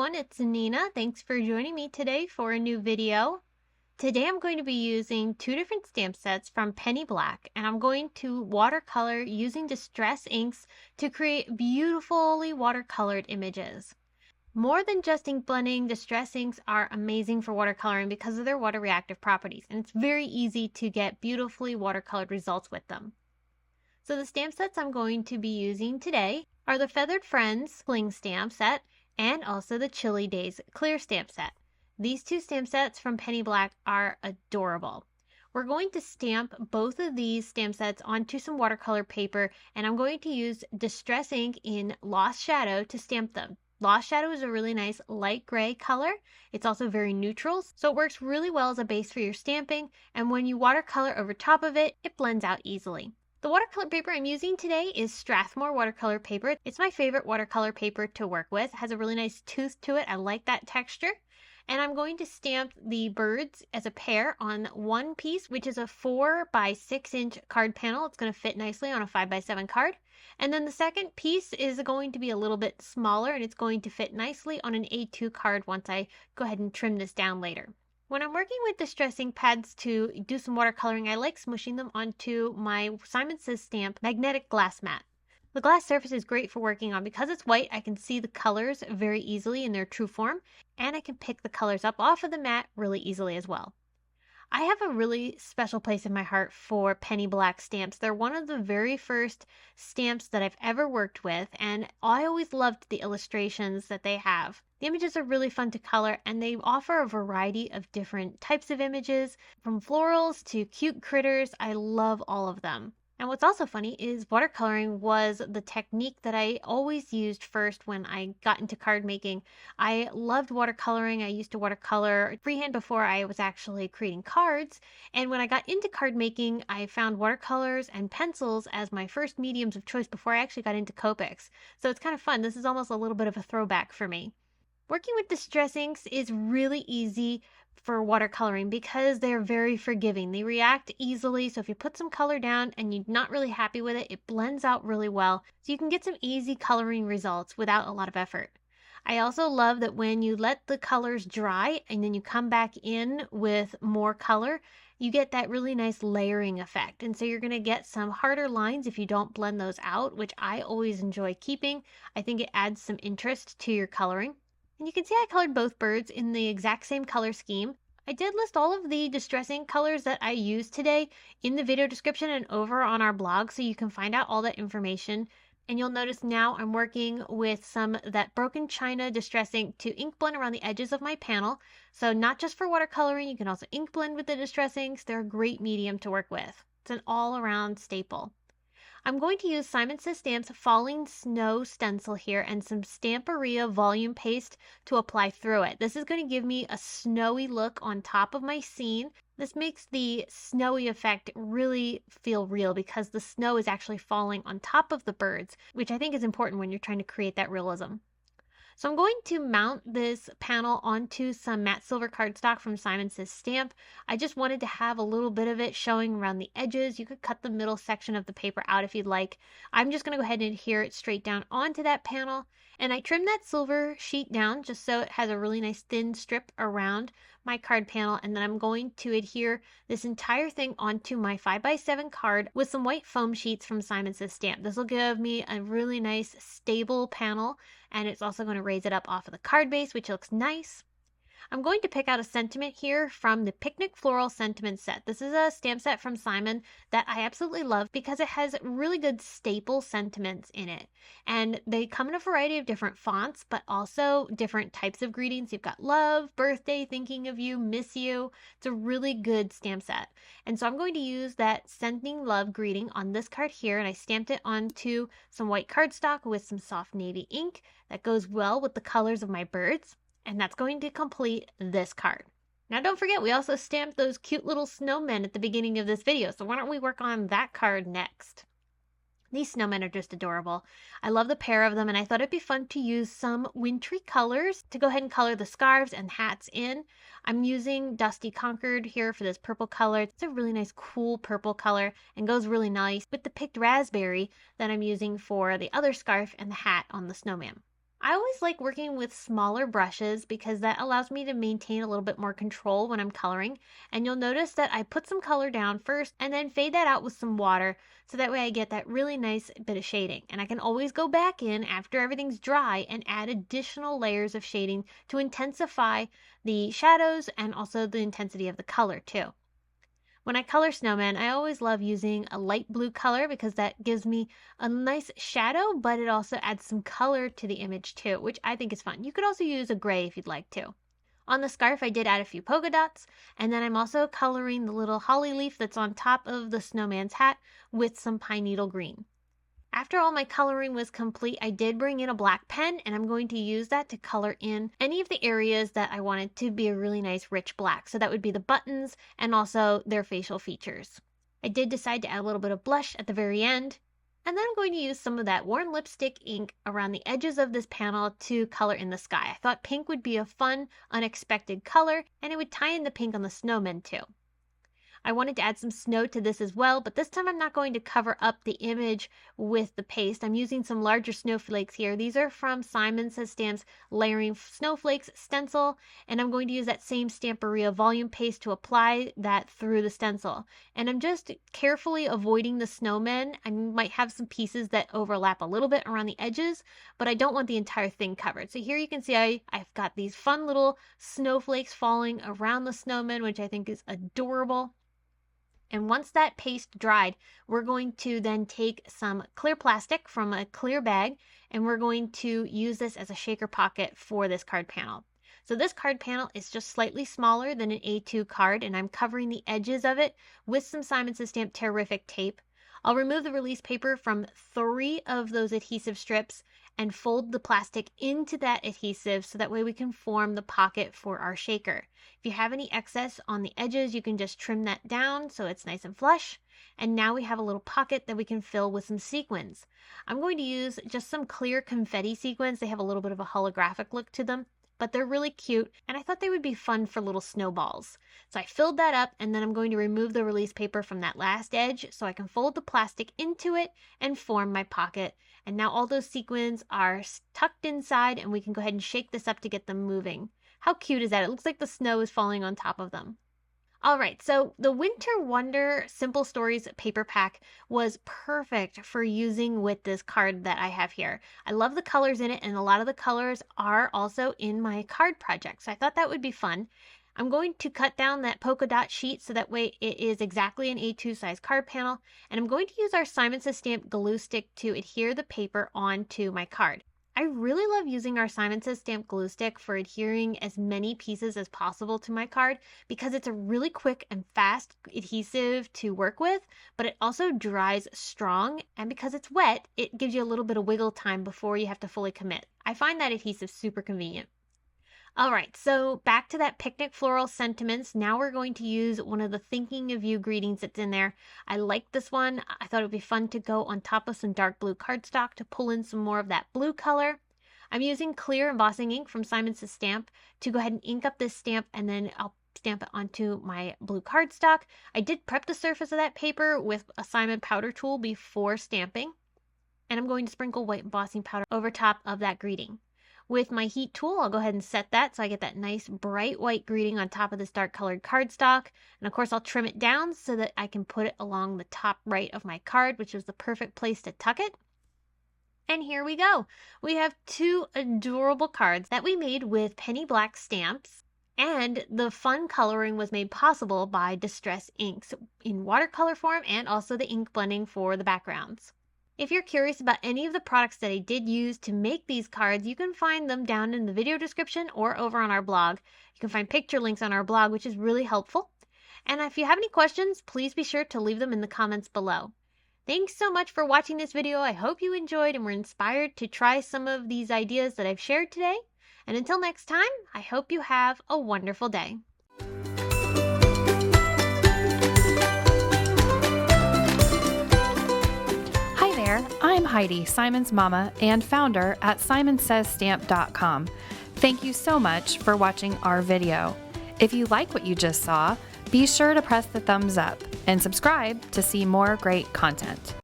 everyone, it's Nina. Thanks for joining me today for a new video. Today I'm going to be using two different stamp sets from Penny Black, and I'm going to watercolor using Distress inks to create beautifully watercolored images. More than just ink blending, Distress inks are amazing for watercoloring because of their water reactive properties, and it's very easy to get beautifully watercolored results with them. So the stamp sets I'm going to be using today are the Feathered Friends Fling Stamp Set and also the Chilly Days Clear Stamp Set. These two stamp sets from Penny Black are adorable. We're going to stamp both of these stamp sets onto some watercolor paper, and I'm going to use Distress ink in Lost Shadow to stamp them. Lost Shadow is a really nice light gray color. It's also very neutral, so it works really well as a base for your stamping, and when you watercolor over top of it, it blends out easily. The watercolor paper I'm using today is Strathmore watercolor paper. It's my favorite watercolor paper to work with. It has a really nice tooth to it. I like that texture. And I'm going to stamp the birds as a pair on one piece, which is a 4 by 6 inch card panel. It's going to fit nicely on a 5 by 7 card. And then the second piece is going to be a little bit smaller, and it's going to fit nicely on an A2 card once I go ahead and trim this down later. When I'm working with Distress ink pads to do some watercoloring, I like smushing them onto my Simon Says Stamp magnetic glass mat. The glass surface is great for working on. Because it's white, I can see the colors very easily in their true form, and I can pick the colors up off of the mat really easily as well. I have a really special place in my heart for Penny Black stamps. They're one of the very first stamps that I've ever worked with, and I always loved the illustrations that they have. The images are really fun to color, and they offer a variety of different types of images, from florals to cute critters. I love all of them. And what's also funny is watercoloring was the technique that I always used first when I got into card making. I loved watercoloring. I used to watercolor freehand before I was actually creating cards. And when I got into card making, I found watercolors and pencils as my first mediums of choice before I actually got into Copics. So it's kind of fun. This is almost a little bit of a throwback for me. Working with Distress inks is really easy for watercoloring because they're very forgiving. They react easily, so if you put some color down and you're not really happy with it, it blends out really well, so you can get some easy coloring results without a lot of effort. I also love that when you let the colors dry and then you come back in with more color, you get that really nice layering effect. And so you're going to get some harder lines if you don't blend those out, which I always enjoy keeping. I think it adds some interest to your coloring. And you can see I colored both birds in the exact same color scheme. I did list all of the Distress ink colors that I used today in the video description and over on our blog, so you can find out all that information. And you'll notice now I'm working with some of that Broken China Distress ink to ink blend around the edges of my panel. So not just for watercoloring, you can also ink blend with the Distress inks. They're a great medium to work with. It's an all-around staple. I'm going to use Simon Says Stamp's Falling Snow stencil here and some Stamperia volume paste to apply through it. This is going to give me a snowy look on top of my scene. This makes the snowy effect really feel real because the snow is actually falling on top of the birds, which I think is important when you're trying to create that realism. So I'm going to mount this panel onto some matte silver cardstock from Simon Says Stamp. I just wanted to have a little bit of it showing around the edges. You could cut the middle section of the paper out if you'd like. I'm just going to go ahead and adhere it straight down onto that panel. And I trimmed that silver sheet down just so it has a really nice thin strip around my card panel, and then I'm going to adhere this entire thing onto my 5 by 7 card with some white foam sheets from Simon Says Stamp. This will give me a really nice stable panel, and it's also going to raise it up off of the card base, which looks nice. I'm going to pick out a sentiment here from the Picnic Floral Sentiment set. This is a stamp set from Simon that I absolutely love because it has really good staple sentiments in it. And they come in a variety of different fonts, but also different types of greetings. You've got love, birthday, thinking of you, miss you. It's a really good stamp set. And so I'm going to use that sending love greeting on this card here, and I stamped it onto some white cardstock with some soft navy ink that goes well with the colors of my birds. And that's going to complete this card. Now don't forget, we also stamped those cute little snowmen at the beginning of this video, so why don't we work on that card next? These snowmen are just adorable. I love the pair of them, and I thought it'd be fun to use some wintry colors to go ahead and color the scarves and hats in. I'm using Dusty Concord here for this purple color. It's a really nice cool purple color and goes really nice with the picked raspberry that I'm using for the other scarf and the hat on the snowman. I always like working with smaller brushes because that allows me to maintain a little bit more control when I'm coloring. And you'll notice that I put some color down first and then fade that out with some water so that way I get that really nice bit of shading. And I can always go back in after everything's dry and add additional layers of shading to intensify the shadows and also the intensity of the color too. When I color snowmen, I always love using a light blue color because that gives me a nice shadow, but it also adds some color to the image too, which I think is fun. You could also use a gray if you'd like to. On the scarf, I did add a few polka dots, and then I'm also coloring the little holly leaf that's on top of the snowman's hat with some pine needle green. After all my coloring was complete, I did bring in a black pen, and I'm going to use that to color in any of the areas that I wanted to be a really nice rich black. So that would be the buttons and also their facial features. I did decide to add a little bit of blush at the very end. And then I'm going to use some of that worn lipstick ink around the edges of this panel to color in the sky. I thought pink would be a fun, unexpected color, and it would tie in the pink on the snowmen too. I wanted to add some snow to this as well, but this time I'm not going to cover up the image with the paste. I'm using some larger snowflakes here. These are from Simon Says Stamps Layering Snowflakes Stencil, and I'm going to use that same Stamperia volume paste to apply that through the stencil. And I'm just carefully avoiding the snowmen. I might have some pieces that overlap a little bit around the edges, but I don't want the entire thing covered. So here you can see I've got these fun little snowflakes falling around the snowmen, which I think is adorable. And once that paste dried, we're going to then take some clear plastic from a clear bag, and we're going to use this as a shaker pocket for this card panel. So this card panel is just slightly smaller than an A2 card, and I'm covering the edges of it with some Simon Says Stamp Terrific tape. I'll remove the release paper from 3 of those adhesive strips and fold the plastic into that adhesive so that way we can form the pocket for our shaker. If you have any excess on the edges, you can just trim that down so it's nice and flush. And now we have a little pocket that we can fill with some sequins. I'm going to use just some clear confetti sequins. They have a little bit of a holographic look to them, but they're really cute, and I thought they would be fun for little snowballs. So I filled that up, and then I'm going to remove the release paper from that last edge so I can fold the plastic into it and form my pocket. And now all those sequins are tucked inside, and we can go ahead and shake this up to get them moving. How cute is that? It looks like the snow is falling on top of them. All right, so the Winter Wonder Simple Stories paper pack was perfect for using with this card that I have here. I love the colors in it, and a lot of the colors are also in my card project, so I thought that would be fun. I'm going to cut down that polka dot sheet so that way it is exactly an A2 size card panel, and I'm going to use our Simon Says Stamp glue stick to adhere the paper onto my card. I really love using our Simon Says Stamp glue stick for adhering as many pieces as possible to my card because it's a really quick and fast adhesive to work with, but it also dries strong, and because it's wet, it gives you a little bit of wiggle time before you have to fully commit. I find that adhesive super convenient. All right, so back to that picnic floral sentiments. Now we're going to use one of the thinking of you greetings that's in there. I like this one. I thought it would be fun to go on top of some dark blue cardstock to pull in some more of that blue color. I'm using clear embossing ink from Simon Says Stamp to go ahead and ink up this stamp, and then I'll stamp it onto my blue cardstock. I did prep the surface of that paper with a Simon powder tool before stamping, and I'm going to sprinkle white embossing powder over top of that greeting. With my heat tool, I'll go ahead and set that so I get that nice bright white greeting on top of this dark colored cardstock. And of course, I'll trim it down so that I can put it along the top right of my card, which is the perfect place to tuck it. And here we go. We have 2 adorable cards that we made with penny black stamps. And the fun coloring was made possible by Distress Inks in watercolor form and also the ink blending for the backgrounds. If you're curious about any of the products that I did use to make these cards, you can find them down in the video description or over on our blog. You can find picture links on our blog, which is really helpful. And if you have any questions, please be sure to leave them in the comments below. Thanks so much for watching this video. I hope you enjoyed and were inspired to try some of these ideas that I've shared today. And until next time, I hope you have a wonderful day. I'm Heidi, Simon's mama and founder at SimonSaysStamp.com. Thank you so much for watching our video. If you like what you just saw, be sure to press the thumbs up and subscribe to see more great content.